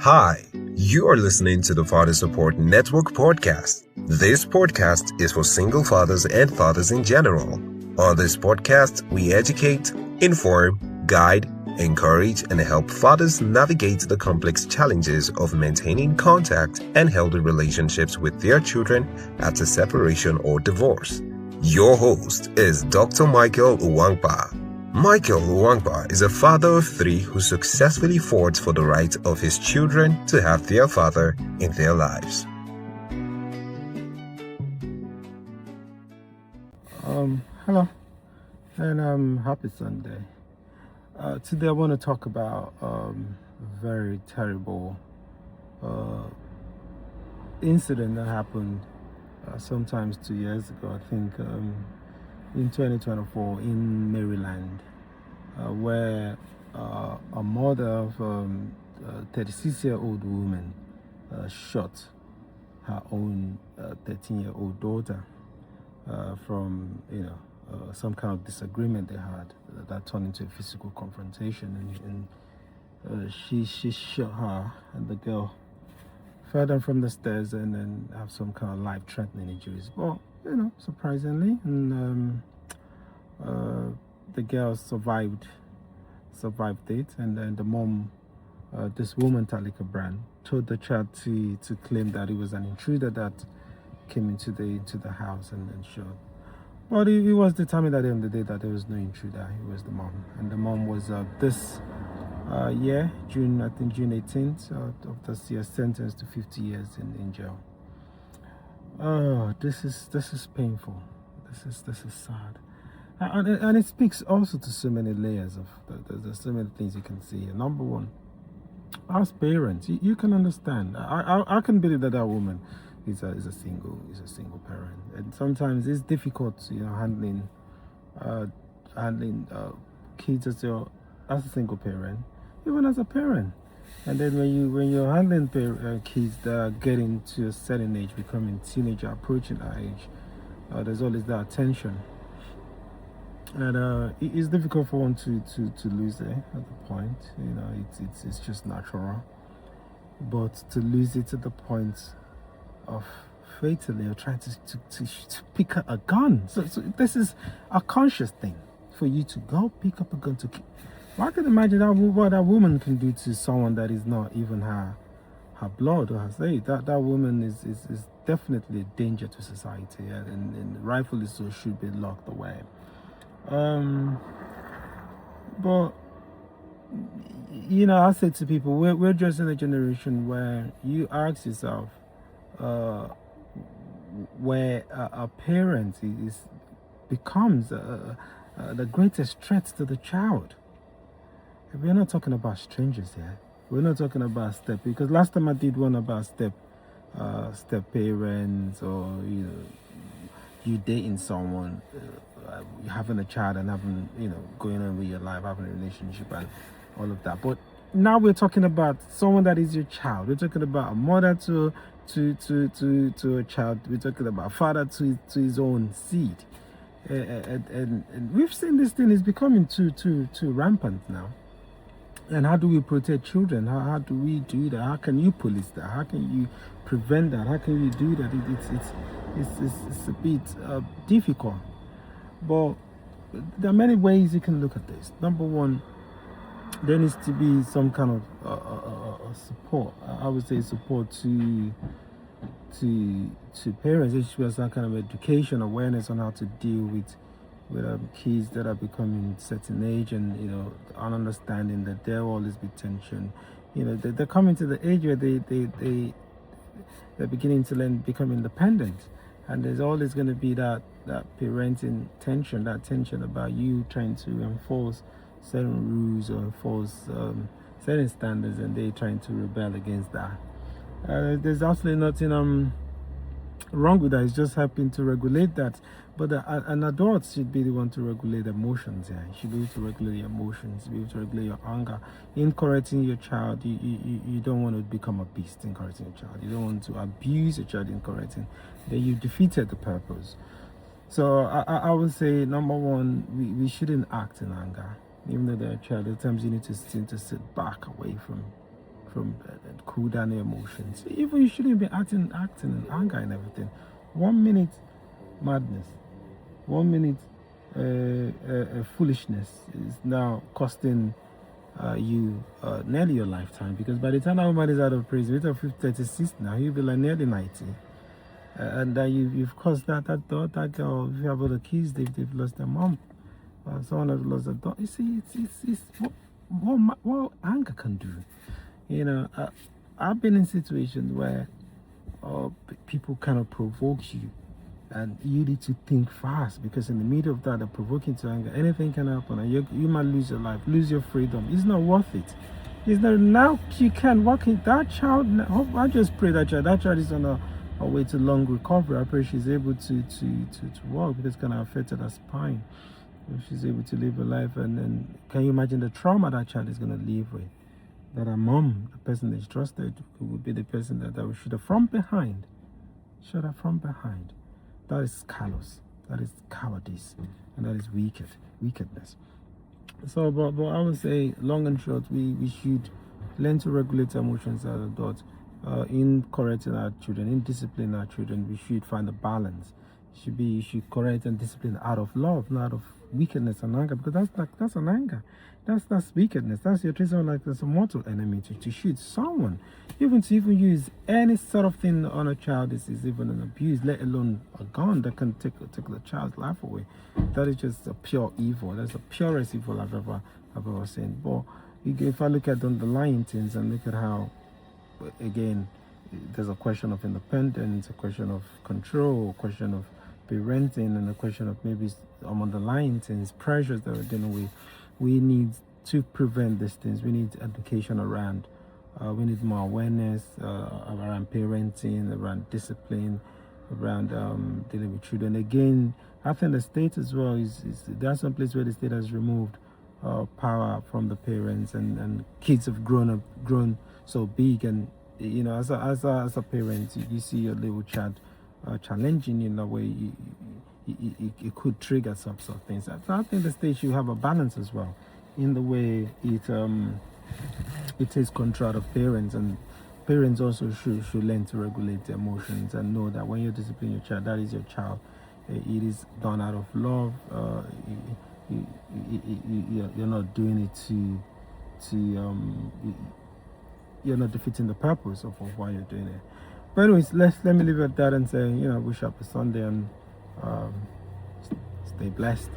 Hi, you are listening to the Father Support Network podcast. This podcast is for single fathers and fathers in general. On this podcast, we educate, inform, guide, encourage, and help fathers navigate the complex challenges of maintaining contact and healthy relationships with their children after separation or divorce. Your host is Dr. Michael Nwankpa. Michael Nwankpa is a father of three who successfully fought for the right of his children to have their father in their lives. Hello, and happy Sunday. Today I want to talk about a very terrible incident that happened sometimes 2 years ago, I think in 2024 in Maryland, where a mother of a 36-year-old woman shot her own 13-year-old daughter from some kind of disagreement they had that turned into a physical confrontation, and she shot her, and the girl fell down from the stairs and then have some kind of life-threatening injuries. Well, surprisingly, and the girl survived it, and then the mom, this woman Talika Brand, told the child to claim that it was an intruder that came into the house and shot. But he was determined at the end of the day that there was no intruder. It was the mom, and the mom was this year, June 18th of this year, sentenced to 50 years in jail. Oh, this is painful. This is sad, and it speaks also to so many layers of there's so many things you can see. Number one, as parents, you can understand. I can believe that woman is a single parent, and sometimes it's difficult, handling kids as a single parent, even as a parent. And then when you're handling kids that are getting to a certain age, becoming teenager, approaching that age, there's always that tension, and it's difficult for one to lose it at the point. It's just natural, but to lose it at the point of fatally or trying to pick up a gun. So this is a conscious thing for you to go pick up a gun to kill. I can imagine what that woman can do to someone that is not even her blood or her slave. That woman is definitely a danger to society, and rightfully so should be locked away. But I say to people, we're just in a generation where you ask yourself, where a parent becomes the greatest threat to the child. We're not talking about strangers here. We're not talking about step, because last time I did one about step parents, or you dating someone, having a child and having going on with your life, having a relationship and all of that. But now we're talking about someone that is your child. We're talking about a mother to a child. We're talking about a father to his own seed, and we've seen this thing is becoming too rampant now. And how do we protect children? How do we do that? How can you police that? How can you prevent that? How can you do that? It's a bit difficult, but there are many ways you can look at this. Number one, there needs to be some kind of support. I would say support to parents. There should be some kind of education, awareness on how to deal with kids that are becoming certain age, and an understanding that there will always be tension. They're coming to the age where they're beginning to become independent, and there's always going to be that parenting tension, that tension about you trying to enforce certain rules or enforce certain standards, and they trying to rebel against that. There's absolutely nothing wrong with that. It's just helping to regulate that. But an adult should be the one to regulate emotions. Yeah, you should be able to regulate your emotions, be able to regulate your anger. In correcting your child, you don't want to become a beast in correcting your child. You don't want to abuse your child in correcting. Then you defeated the purpose. So I would say, number one, we shouldn't act in anger. Even though they're a child, at times you need to sit back away from from cool down your emotions. Even you shouldn't be acting in anger and everything. 1 minute madness, 1 minute foolishness is now costing you nearly your lifetime, because by the time that woman is out of prison, it's 36 now, you'll be like nearly 90. And that you've caused that girl, if you have other kids, they've lost their mom. Someone has lost their daughter. You see, it's what anger can do. You know, I've been in situations where people kind of provoke you, and you need to think fast, because in the middle of that, they're provoking to anger. Anything can happen, and you might lose your life, lose your freedom. It's not worth it. It's not. Now you can't walk in that child. I just pray that child is on a way to long recovery. I pray she's able to walk, because it's gonna affect her spine. If she's able to live a life, and can you imagine the trauma that child is gonna live with? That her mom, the person that's trusted, would be the person that we should have from behind. That is callous. That is cowardice, and that is wickedness. So, but I would say, long and short, we should learn to regulate emotions as adults. In correcting our children, in disciplining our children, we should find a balance. You should correct and discipline out of love, not out of wickedness and anger, because that's an anger. That's wickedness. That's you're treating someone like there's a mortal enemy to shoot someone. Even to use any sort of thing on a child is even an abuse, let alone a gun that can take the child's life away. That is just a pure evil. That's the purest evil I've ever seen. But if I look at the underlying things and look at how, again, there's a question of independence, a question of control, a question of parenting, and a question of maybe some underlying things, pressures that we're dealing with. We need to prevent these things. We need education around. We need more awareness around parenting, around discipline, around dealing with children. Again, I think the state as well is there are some places where the state has removed power from the parents, and kids have grown so big, and you know, as a parent, you see your little child challenging you in a way, it could trigger some sort of things. So I think the state should have a balance as well in the way it takes control of parents, and parents also should learn to regulate their emotions and know that when you're disciplining your child, that is your child. It is done out of love. You're not doing it you're not defeating the purpose of why you're doing it. But anyways, let me leave it at that and say, wish you happy Sunday, and stay blessed.